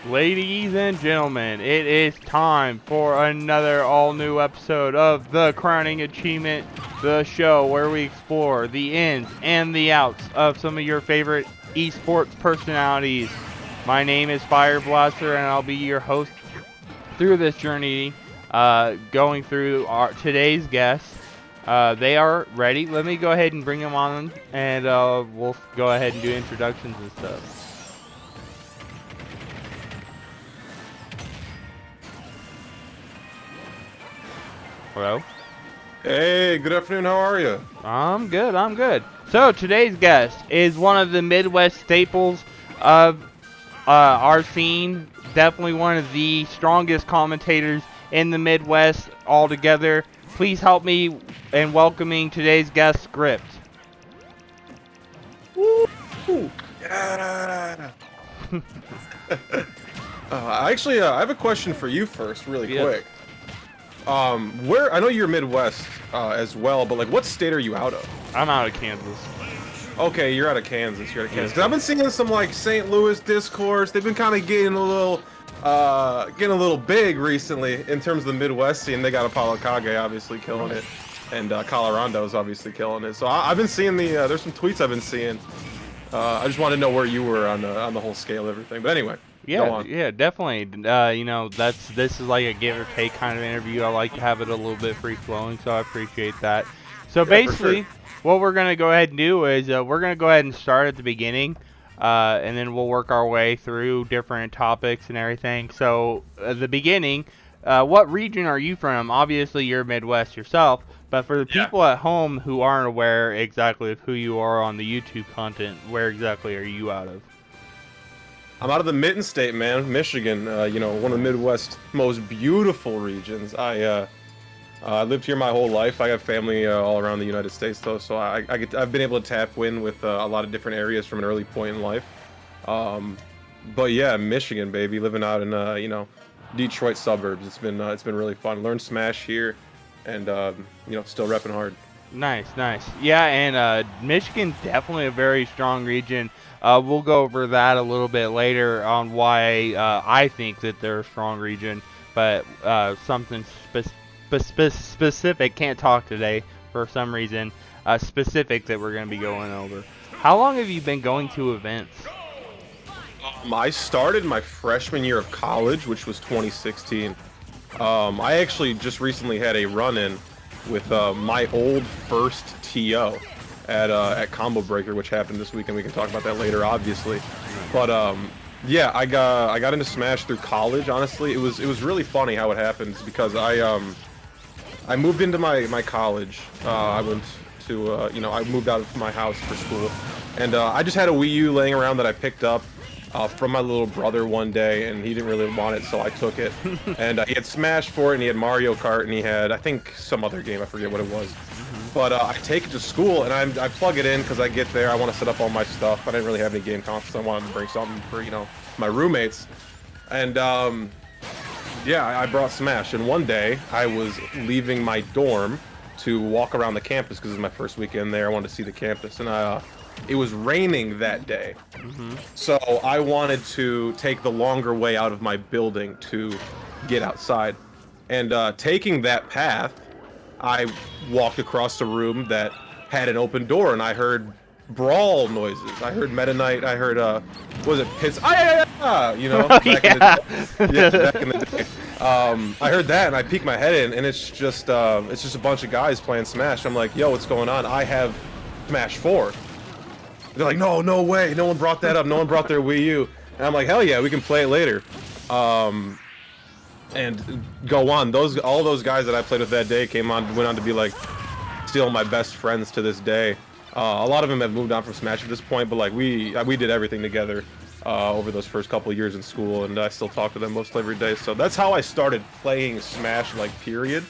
Ladies and gentlemen, it is time for another all-new episode of The Crowning Achievement, the show where we explore the ins and the outs of some of your favorite esports personalities. My name is Fire Blaster, and I'll be your host through this journey, going through today's guests. They are ready. Let me go ahead and bring them on, and we'll go ahead and do introductions and stuff. Hello? Hey, good afternoon. How are you? I'm good, I'm good. So, today's guest is one of the Midwest staples of our scene. Definitely one of the strongest commentators in the Midwest altogether. Please help me in welcoming today's guest, Script. Woo! Yeah. I have a question for you first, really quick. Where I know you're Midwest as well, but like, what state are you out of? I'm out of Kansas. Okay, you're out of Kansas. You're out of Kansas. 'Cause I've been seeing some like St. Louis discourse. They've been kind of getting a little big recently in terms of the Midwest scene. They got Apollo Kage obviously killing it, and Colorando's obviously killing it. So I've been seeing there's some tweets I've been seeing. I just wanted to know where you were on the whole scale of everything. But anyway, go on. Yeah, definitely. This is like a give or take kind of interview. I like to have it a little bit free flowing, so I appreciate that. So Yeah, for basically, sure. what we're gonna go ahead and do is we're gonna go ahead and start at the beginning, and then we'll work our way through different topics and everything. So the beginning, what region are you from? Obviously, you're Midwest yourself, but for the Yeah. people at home who aren't aware exactly of who you are on the YouTube content, where exactly are you out of? I'm out of the Mitten State, man, Michigan. One of the Midwest most beautiful regions. I lived here my whole life. I have family all around the United States, though, so I've been able to tap in with a lot of different areas from an early point in life. But yeah, Michigan, baby, living out in Detroit suburbs. It's been really fun. Learned Smash here, and still repping hard. Nice, nice. Yeah, and Michigan's definitely a very strong region. We'll go over that a little bit later on why I think that they're a strong region, but something specific, can't talk today for some reason, specific that we're going to be going over. How long have you been going to events? I started my freshman year of college, which was 2016. I actually just recently had a run-in with my old first TO at Combo Breaker, which happened this weekend. We can talk about that later, obviously. But yeah, I got into Smash through college. Honestly, it was really funny how it happened because I moved into my college. I went to I moved out of my house for school, and I just had a Wii U laying around that I picked up from my little brother one day, and he didn't really want it, so I took it. And he had Smash for it, and he had Mario Kart, and he had, I think, some other game. I forget what it was. But I take it to school, and I plug it in because I get there. I want to set up all my stuff. I didn't really have any game consoles. I wanted to bring something for my roommates. And yeah, I brought Smash. And one day, I was leaving my dorm to walk around the campus because it was my first weekend there. I wanted to see the campus, and it was raining that day. So I wanted to take the longer way out of my building to get outside. And taking that path, I walked across a room that had an open door, and I heard brawl noises. I heard Meta Knight. I heard was it Pits? Back in the day. Yeah, back in the day. I heard that, and I peeked my head in, and it's just a bunch of guys playing Smash. I'm like, yo, what's going on? I have Smash 4. They're like, no way. No one brought that up. No one brought their Wii U. And I'm like, hell yeah, we can play it later. And go on. All those guys that I played with that day went on to be like still my best friends to this day. A lot of them have moved on from Smash at this point, but like we did everything together over those first couple of years in school, and I still talk to them most every day. So that's how I started playing Smash, like, period.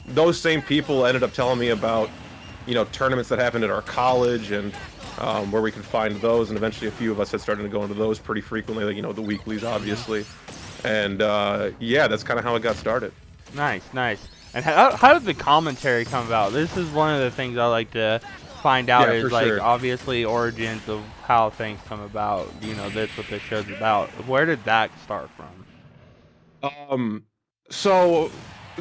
Those same people ended up telling me about tournaments that happened at our college, and where we could find those, and eventually a few of us had started to go into those pretty frequently, like, the weeklies, obviously. And yeah, that's kind of how it got started. Nice, nice. And how did the commentary come about? This is one of the things I like to find out Yeah, is for like sure. obviously origins of how things come about. You know, that's what this show's about. Where did that start from? Um, so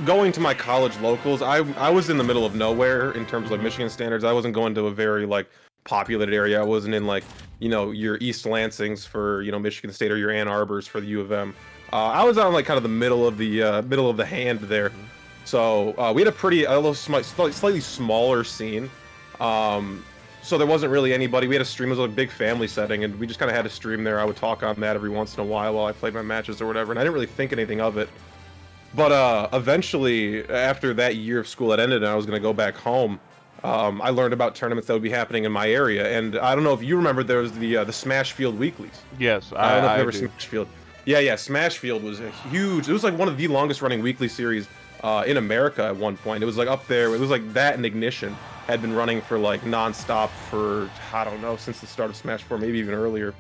going to my college locals, I was in the middle of nowhere in terms of like Hmm. Michigan standards. I wasn't going to a very like populated area. I wasn't in like your East Lansings for Michigan State or your Ann Arbors for the U of M. I was on like kind of the middle of the hand there. Hmm. So we had a little slightly smaller scene. Um, so there wasn't really anybody. We had a stream. It was a big family setting, and we just kind of had a stream there. I would talk on that every once in a while I played my matches or whatever, and I didn't really think anything of it. But eventually, after that year of school had ended and I was going to go back home, I learned about tournaments that would be happening in my area. And I don't know if you remember, there was the Smash Field weeklies. Yes, I don't know if you I remember do. Smash Field. Yeah, Smash Field was a huge. It was like one of the longest running weekly series in America at one point. It was like up there. It was like that and Ignition had been running for like nonstop for I don't know since the start of Smash 4, maybe even earlier.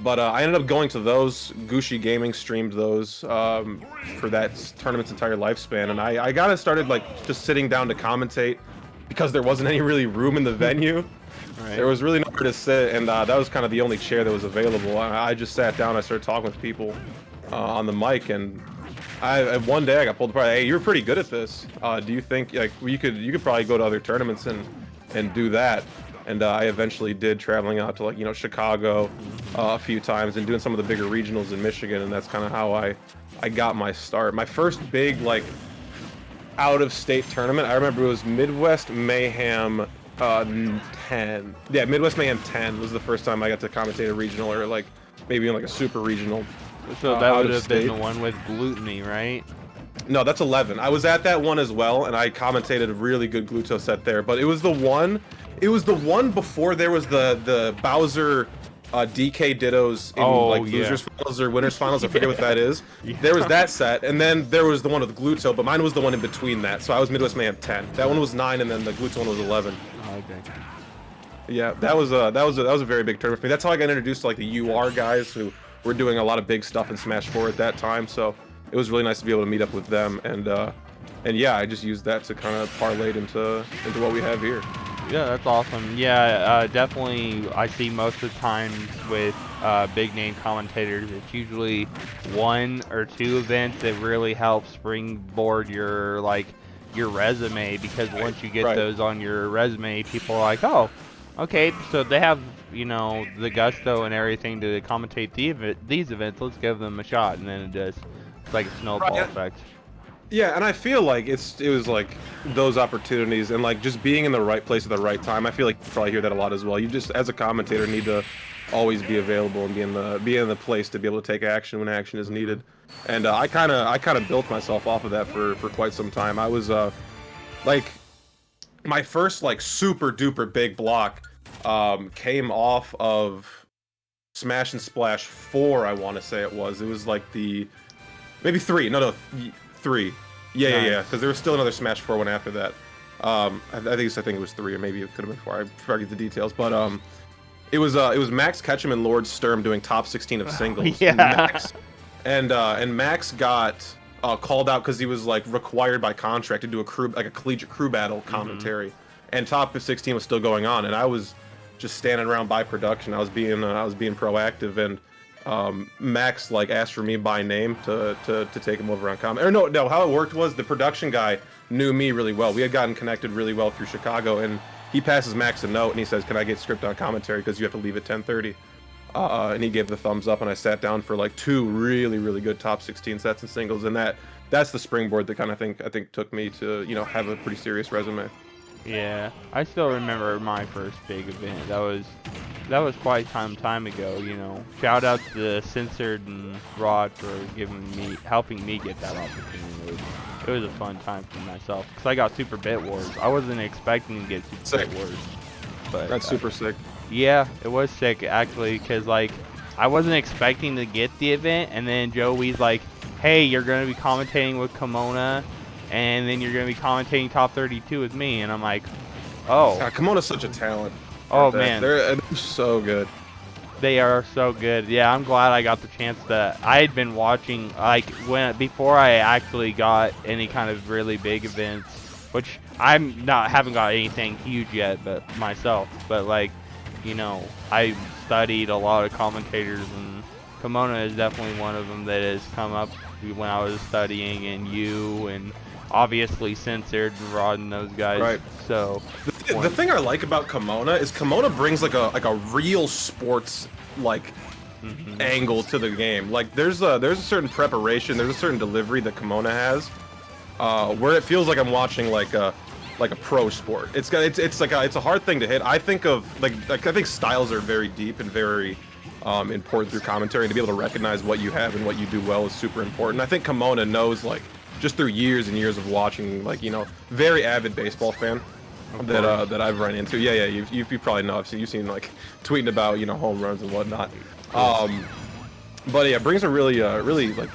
But I ended up going to those. Gucci Gaming streamed those for that tournament's entire lifespan, and I got it started like just sitting down to commentate because there wasn't any really room in the venue. Right. There was really nowhere to sit, and that was kind of the only chair that was available. I just sat down. I started talking with people on the mic, and one day I got pulled apart. Hey, you're pretty good at this. Do you think like you could probably go to other tournaments and do that? And I eventually did, traveling out to like Chicago a few times and doing some of the bigger regionals in Michigan, and that's kind of how I got my start. My first big like out of state tournament, I remember it was Midwest Mayhem 10. Yeah, Midwest Mayhem 10 was the first time I got to commentate a regional or like maybe in like a super regional. So that out would of have been state. the one with Glutamy, right? No, that's 11. I was at that one as well, and I commentated a really good Gluto set there. But it was the one. It was the one before there was the Bowser DK Dittos in Oh, like yeah. losers finals or winners finals. I forget what that is. Yeah. There was that set, and then there was the one with Gluto, but mine was the one in between that. So I was Midwest Mayhem 10. That one was 9, and then the Gluto one was 11. Oh, okay. Yeah, that was a very big tournament for me. That's how I got introduced to like the UR guys who were doing a lot of big stuff in Smash 4 at that time. So it was really nice to be able to meet up with them, and yeah, I just used that to kind of parlay it into what we have here. Yeah, that's awesome. Yeah, definitely. I see most of the times with big name commentators, it's usually 1 or 2 events that really help springboard your resume, because once you get Right. those on your resume, people are like, oh, okay, so they have the gusto and everything to commentate these events. Let's give them a shot, and then it's like a snowball Right. effect. Yeah, and I feel like it was like those opportunities and like just being in the right place at the right time. I feel like you probably hear that a lot as well. You just, as a commentator, need to always be available and be in the place to be able to take action when action is needed. And I kind of built myself off of that for quite some time. I was like my first like super duper big block came off of Smash and Splash 4. I want to say it was like the maybe 3. No, 3. Yeah, Nice. because there was still another Smash 4 one after that. I think it was 3, or maybe it could have been 4. I forget the details, but it was Max Ketchum and Lord Sturm doing top 16 of singles. Yeah. And Max got called out because he was like required by contract to do a collegiate crew battle commentary, and top 16 was still going on, and I was just standing around by production. I was being proactive, and Max like asked for me by name to take him over on comment. Or no, how it worked was the production guy knew me really well. We had gotten connected really well through Chicago, and he passes Max a note and he says, "Can I get script on commentary because you have to leave at 10:30?" And he gave the thumbs up, and I sat down for like 2 really really good top 16 sets in singles, and that's the springboard that kind of I think took me to have a pretty serious resume. Yeah, I still remember my first big event. That was quite some time ago. Shout out to Censored and Rod for helping me get that opportunity. It was a fun time for myself because I got Super Bit Wars. I wasn't expecting to get Super Sick. Bit Wars, but That's super sick. yeah, it was sick actually, because like I wasn't expecting to get the event, and then Joey's like, "Hey, you're gonna be commentating with Kimona, and then you're gonna be commentating top 32 with me," and I'm like, "Oh, Kimona's such a talent. oh aren't they? man, they're so good." they are so good." Yeah, I'm glad I got the chance to. I had been watching before I actually got any kind of really big events, which haven't got anything huge yet, but myself. But like, you know, I studied a lot of commentators, and Kimona is definitely one of them that has come up when I was studying, and you, and obviously Censored, Rod, and those guys. Right. So The thing I like about Kimona is Kimona brings like a real sports like angle to the game. Like there's a certain preparation, there's a certain delivery that Kimona has, where it feels like I'm watching like a pro sport. It's a hard thing to hit. I think of I think styles are very deep and very important through commentary, and to be able to recognize what you have and what you do well is super important. I think Kimona knows, like, just through years and years of watching, like, you know, very avid baseball fan that I've run into. Yeah, you probably know. You've seen like tweeting about, you know, home runs and whatnot. But yeah, it brings a really like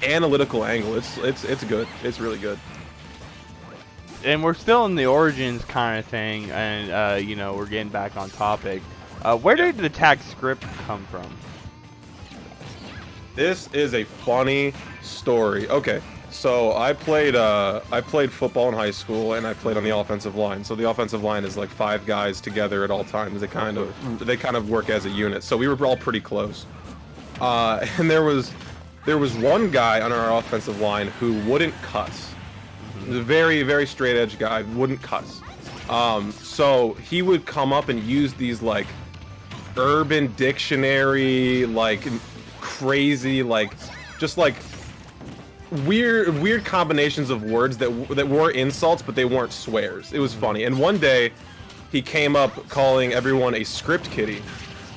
analytical angle. It's good. It's really good. And we're still in the origins kind of thing, and you know, we're getting back on topic. Where did the tag script come from? This is a funny story. Okay, so I played football in high school, and I played on the offensive line. So the offensive line is like 5 guys together at all times. They kind of work as a unit. So we were all pretty close. And there was one guy on our offensive line who wouldn't cuss. He was a very, very straight edge guy, wouldn't cuss. So he would come up and use these like Urban Dictionary, like crazy, like just like weird combinations of words that were insults, but they weren't swears. It was funny. And one day he came up calling everyone a script kiddie.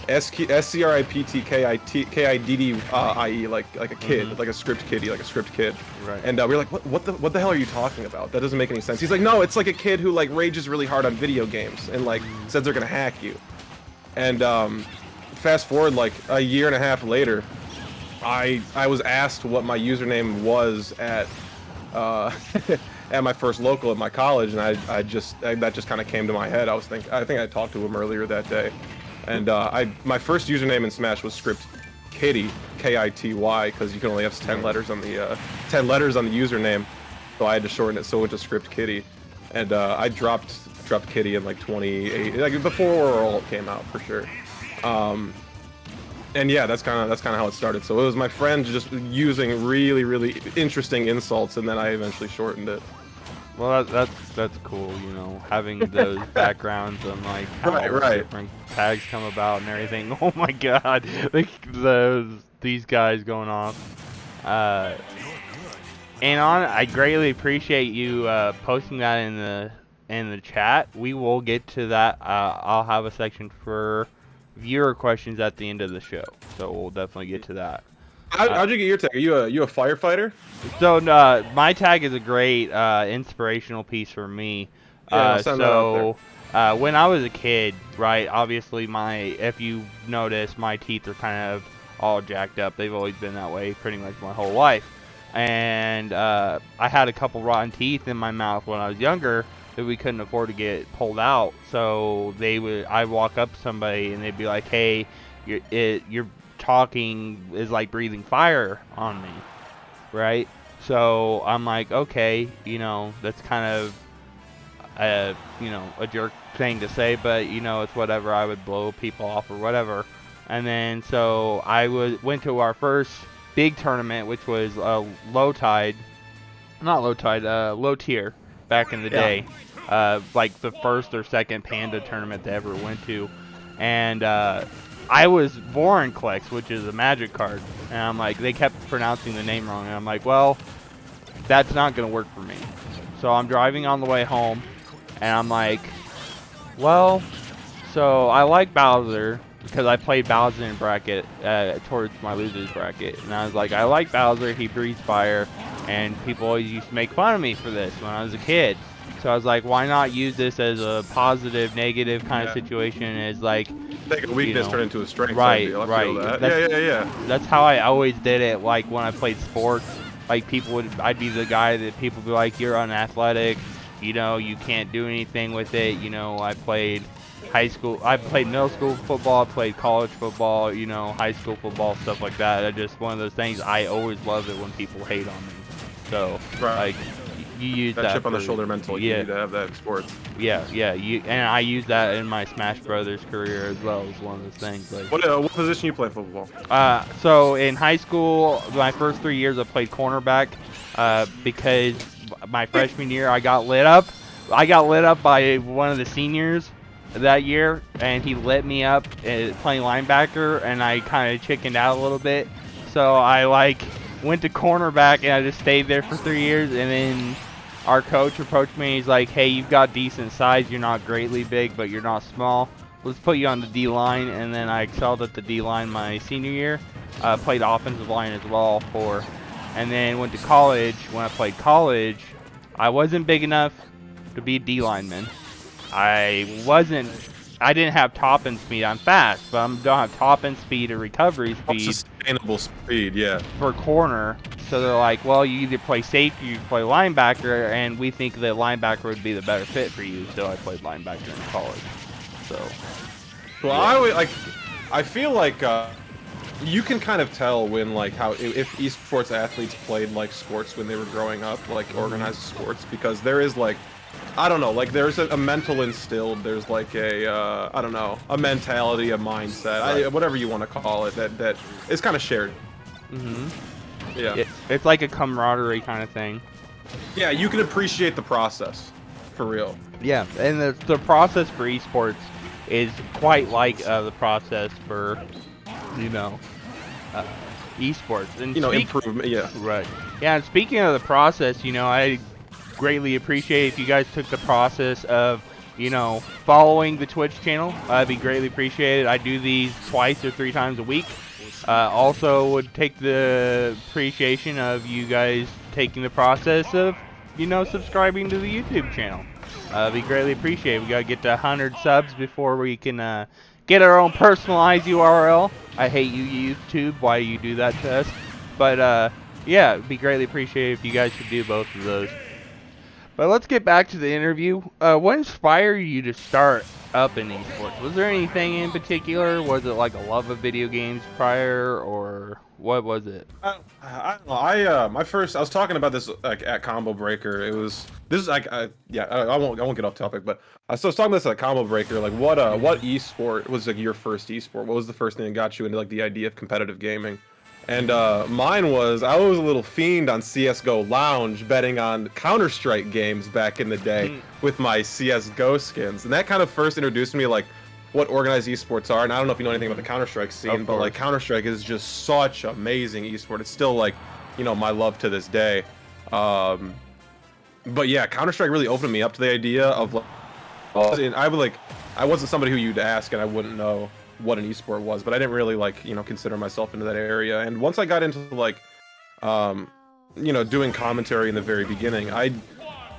SCRIPTKIDDIE, like a kid, like a script kiddie, like a script kid. Right. And we were like, what the hell are you talking about? That doesn't make any sense. He's like, no, it's like a kid who like rages really hard on video games and like says they're gonna hack you. And fast forward like a year and a half later, I was asked what my username was at at my first local at my college, and that just kind of came to my head. I think I talked to him earlier that day. And my first username in Smash was Script Kitty, Kitty, because you can only have 10 letters on the 10 letters on the username, so I had to shorten it, so it went to Script Kitty. And I dropped Kitty in like 28, like before all came out for sure. And yeah, that's kind of how it started. So it was my friend just using really interesting insults, and then I eventually shortened it. Well, that's cool, you know, having those backgrounds and like how different tags come about and everything. Oh my God, like these guys going off. And I greatly appreciate you posting that in the chat. We will get to that. I'll have a section for viewer questions at the end of the show, so we'll definitely get to that. How'd you get your tag? Are you a firefighter? So my tag is a great inspirational piece for me. Yeah, when I was a kid, right? Obviously, if you notice, my teeth are kind of all jacked up. They've always been that way pretty much my whole life. And I had a couple rotten teeth in my mouth when I was younger that we couldn't afford to get pulled out. So I'd walk up to somebody and they'd be like, "Hey, you're talking is like breathing fire on me," right? So I'm like, okay, you know, that's kind of you know, a jerk thing to say, but you know, it's whatever. I would blow people off or whatever. And then so I went to our first big tournament, which was low tier back in the day, like the first or second Panda tournament they ever went to. And I was Vorinclex, which is a magic card, and I'm like, they kept pronouncing the name wrong, and I'm like, well, that's not gonna work for me. So I'm driving on the way home, and I'm like, well, so I like Bowser because I played Bowser in bracket towards my losers bracket, and I was like, I like Bowser, he breathes fire, and people always used to make fun of me for this when I was a kid. So I was like, why not use this as a positive, negative kind of situation? As like, take a weakness, turn into a strength. Right, I right. feel that. Yeah. That's how I always did it. Like when I played sports, like I'd be the guy that people would be like, you're unathletic, you know, you can't do anything with it. You know, I played middle school football, I played college football, you know, high school football, stuff like that. It's just one of those things. I always love it when people hate on me. So, like, You use that chip on the shoulder mental. Yeah. You need to have that in sports. Yeah, and I use that in my Smash Brothers career as well. As one of those things. Like, what position you play in football? So in high school, my first 3 years I played cornerback, because my freshman year I got lit up. I got lit up by one of the seniors that year, and he lit me up playing linebacker, and I kind of chickened out a little bit. So I went to cornerback, and I just stayed there for 3 years, and then our coach approached me. He's like, "Hey, you've got decent size. You're not greatly big, but you're not small. Let's put you on the D line." And then I excelled at the D line my senior year. Played offensive line as well and then went to college. When I played college, I wasn't big enough to be a D lineman. I didn't have top end speed. I'm fast, but I don't have top end speed or recovery speed. Sustainable speed, yeah. For corner. So they're like, well, you either play safety or you play linebacker, and we think that linebacker would be the better fit for you. So I played linebacker in college. So, well, yeah. I feel like you can kind of tell when how if esports athletes played sports when they were growing up, organized sports, because there is I don't know, there's a mental instilled, there's a I don't know, a mentality, a mindset, right. Whatever you want to call it, that is kind of shared. Yeah. It's like a camaraderie kind of thing. Yeah, you can appreciate the process, for real. Yeah, and the process for esports is quite like the process for, esports. And improvement, yeah. Right. Yeah, and speaking of the process, I greatly appreciate if you guys took the process of, following the Twitch channel. That'd be greatly appreciated. I do these 2 or 3 times a week. Also would take the appreciation of you guys taking the process of, subscribing to the YouTube channel. Be greatly appreciated. We gotta get to 100 subs before we can get our own personalized URL. I hate you, YouTube, why you do that to us. But yeah, it'd be greatly appreciated if you guys could do both of those. But let's get back to the interview. What inspired you to start up in esports? Was there anything in particular? Was it like a love of video games prior, or what was it? I don't know. I was talking about this at Combo Breaker. I won't get off topic, but I was talking about this at Combo Breaker. What esport was your first esport? What was the first thing that got you into the idea of competitive gaming? And mine was, I was a little fiend on CSGO Lounge, betting on Counter-Strike games back in the day with my CSGO skins. And that kind of first introduced me what organized esports are. And I don't know if you know anything about the Counter-Strike scene, but Counter-Strike is just such amazing esport. It's still my love to this day. But yeah, Counter-Strike really opened me up to the idea of and I wasn't somebody who you'd ask and I wouldn't know what an esport was, but I didn't really consider myself into that area. And once I got into doing commentary in the very beginning, I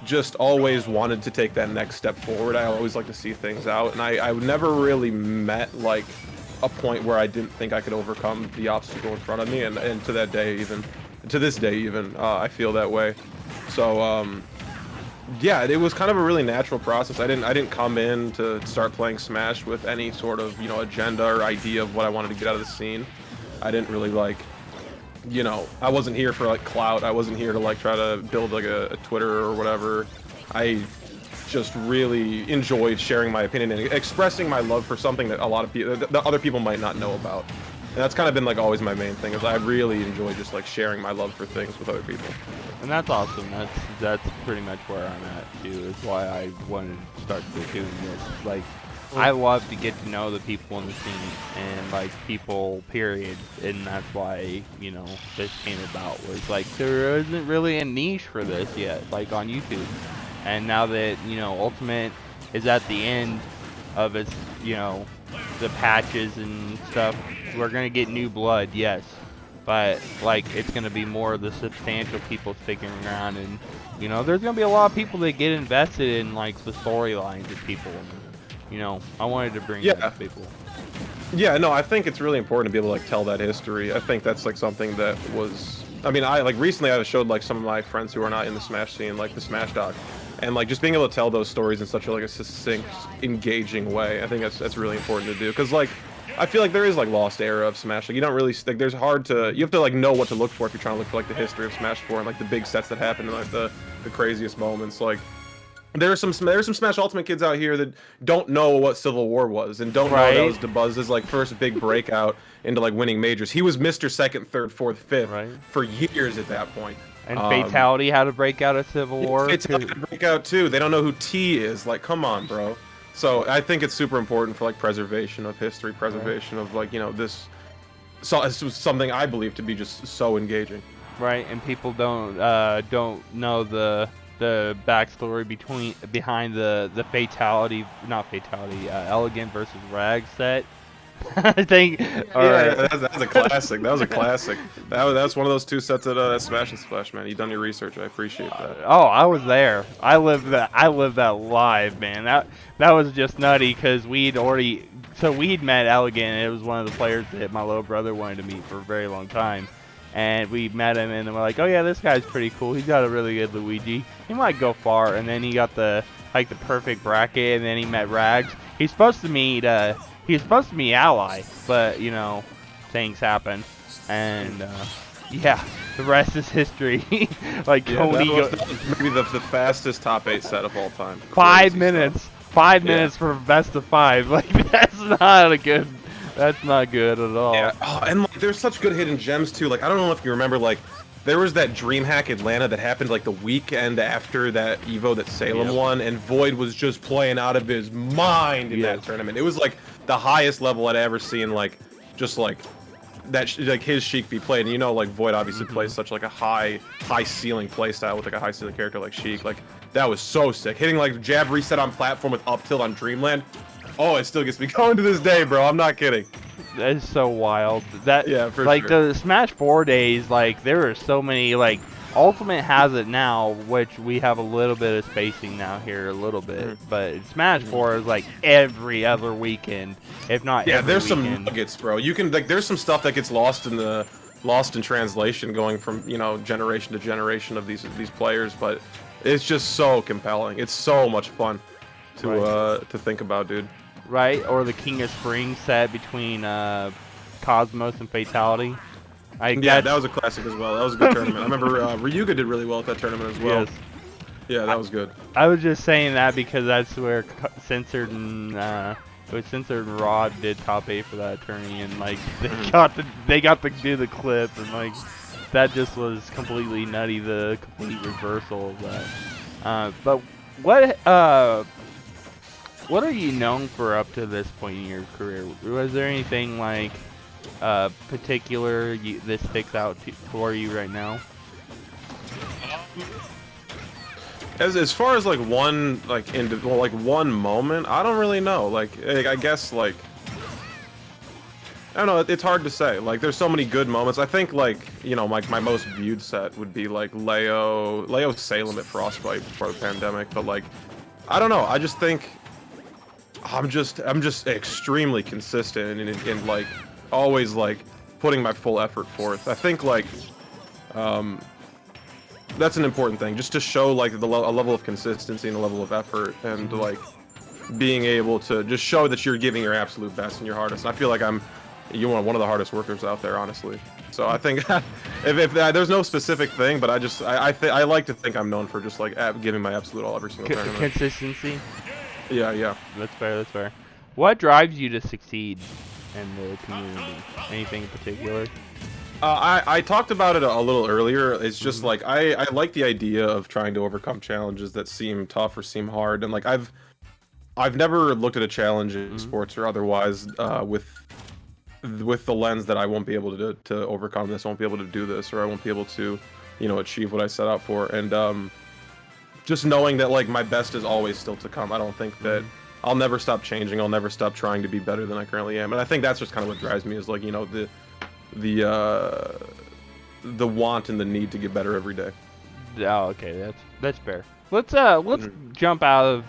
just always wanted to take that next step forward. I always like to see things out, and I never really met a point where I didn't think I could overcome the obstacle in front of me, and to this day even I feel that way. So yeah, it was kind of a really natural process. I didn't come in to start playing Smash with any sort of agenda or idea of what I wanted to get out of the scene. I didn't really I wasn't here for clout. I wasn't here to try to build a Twitter or whatever. I just really enjoyed sharing my opinion and expressing my love for something that a lot of people, that other people might not know about. And that's kind of been always my main thing, is I really enjoy just sharing my love for things with other people. And that's awesome. That's pretty much where I'm at too. Is why I wanted to start doing this. I love to get to know the people in the scene and people, period. And that's why this came about. Was there isn't really a niche for this yet, on YouTube. And now that Ultimate is at the end of its the patches and stuff, we're gonna get new blood, yes, but it's gonna be more of the substantial people sticking around, and there's gonna be a lot of people that get invested in the storylines of people, and I wanted to bring that to people. Yeah, no, I think it's really important to be able to tell that history. I think that's something that was, I mean, recently I showed some of my friends who are not in the Smash scene the Smash Doc. And just being able to tell those stories in such a succinct, engaging way, I think that's really important to do. Because I feel there is lost era of Smash. You don't really there's hard to, you have to know what to look for if you're trying to look for the history of Smash 4 and the big sets that happened in the the craziest moments. Like there's some Smash Ultimate kids out here that don't know what Civil War was and don't know that was DeBuzz's like first big breakout into like winning majors. He was Mr. Second, Third, Fourth, Fifth for years at that point. And Fatality had to break out of Civil War. Fatality had to break out too. They don't know who T is. Like, come on, bro. So I think it's super important for like preservation of history, preservation of like, you know, this. So it's something I believe to be just so engaging. Right, and people don't know the backstory behind the Fatality, not Fatality, Elegant versus Rag set. I think. Yeah, that's a classic. That was a classic. That's one of those two sets at Smash and Splash, man. You done your research. I appreciate that. Oh, I was there. I lived that live, man. That was just nutty because we'd met Elegant, and it was one of the players that my little brother wanted to meet for a very long time. And we met him, and we're like, oh yeah, this guy's pretty cool. He's got a really good Luigi. He might go far. And then he got the perfect bracket, and then he met Rags. He's supposed to meet Ally, but you know, things happen, and yeah, the rest is history. Like Cody, that was maybe the fastest top 8 set of all time. 5 minutes, 5 minutes for best of 5. Like that's not good at all. Yeah, and like there's such good hidden gems too. Like I don't know if you remember, like there was that DreamHack Atlanta that happened like the weekend after that Evo that Salem won, and Void was just playing out of his mind in that tournament. It was like the highest level I'd ever seen, like just like that, like his Sheik be played. And you know, like Void obviously plays such like a high ceiling play style with like a high ceiling character like Sheik. Like that was so sick. Hitting like jab reset on platform with up tilt on Dreamland. Oh, it still gets me going to this day, bro. I'm not kidding. That is so wild. That for like sure. The Smash 4 days, like there are so many. Like Ultimate has it now, which we have a little bit of spacing now here, a little bit. But Smash 4 is like every other weekend, if not. Yeah, every there's weekend. some nuggets, bro. You can like there's some stuff that gets lost in translation, going from generation to generation of these players, but it's just so compelling. It's so much fun to think about, dude. Right, or the King of Spring set between Cosmos and Fatality. That was a classic as well. That was a good tournament. I remember Ryuga did really well at that tournament as well. Yes. Yeah, that was good. I was just saying that because that's where Censored and Rod did top 8 for that tourney, and like they got to do the clip, and like that just was completely nutty. The complete reversal of that. But what are you known for up to this point in your career? Was there anything like particular that sticks out for you right now? As far as like one one moment, I don't really know. Like I guess like I don't know. It's hard to say. Like there's so many good moments. I think like my most viewed set would be like Leo Salem at Frostbite before the pandemic. But like I don't know. I just think I'm just extremely consistent and like always like putting my full effort forth. I think like that's an important thing, just to show like a level of consistency and a level of effort, and like being able to just show that you're giving your absolute best and your hardest. And I feel like I'm one of the hardest workers out there, honestly. So I think if there's no specific thing, but I like to think I'm known for just like giving my absolute all every single tournament. Consistency. Yeah. That's fair. What drives you to succeed in the community? Anything in particular? I talked about it a little earlier. It's just like I like the idea of trying to overcome challenges that seem tough or seem hard, and like I've never looked at a challenge in sports or otherwise with the lens that I won't be able to overcome this, I won't be able to do this, or I won't be able to achieve what I set out for. And just knowing that like my best is always still to come. I don't think that I'll never stop changing. I'll never stop trying to be better than I currently am. And I think that's just kind of what drives me, is like the want and the need to get better every day. Oh, okay, that's fair. Let's jump out of